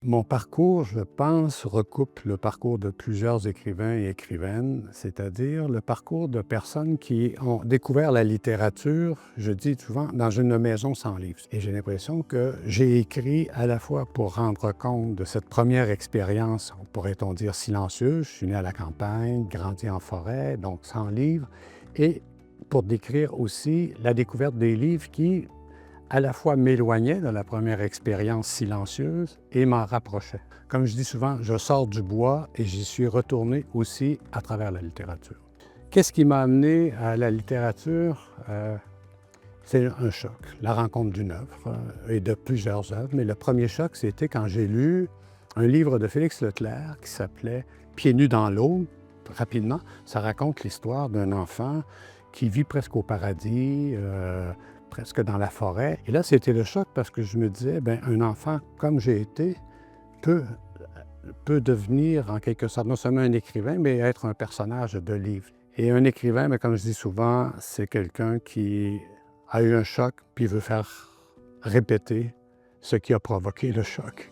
Mon parcours, je pense, recoupe le parcours de plusieurs écrivains et écrivaines, c'est-à-dire le parcours de personnes qui ont découvert la littérature, je dis souvent, dans une maison sans livres. Et j'ai l'impression que j'ai écrit à la fois pour rendre compte de cette première expérience, pourrait-on dire silencieuse. Je suis né à la campagne, grandi en forêt, donc sans livres, et pour décrire aussi la découverte des livres qui, à la fois m'éloignait de la première expérience silencieuse et m'en rapprochait. Comme je dis souvent, je sors du bois et j'y suis retourné aussi à travers la littérature. Qu'est-ce qui m'a amené à la littérature? C'est un choc, la rencontre d'une œuvre et de plusieurs œuvres. Mais le premier choc, c'était quand j'ai lu un livre de Félix Leclerc qui s'appelait « Pieds nus dans l'eau ». Rapidement, ça raconte l'histoire d'un enfant qui vit presque au paradis, presque dans la forêt. Et là, c'était le choc parce que je me disais, bien, un enfant comme j'ai été peut devenir en quelque sorte non seulement un écrivain, mais être un personnage de livre. Et un écrivain, bien, comme je dis souvent, c'est quelqu'un qui a eu un choc puis veut faire répéter ce qui a provoqué le choc.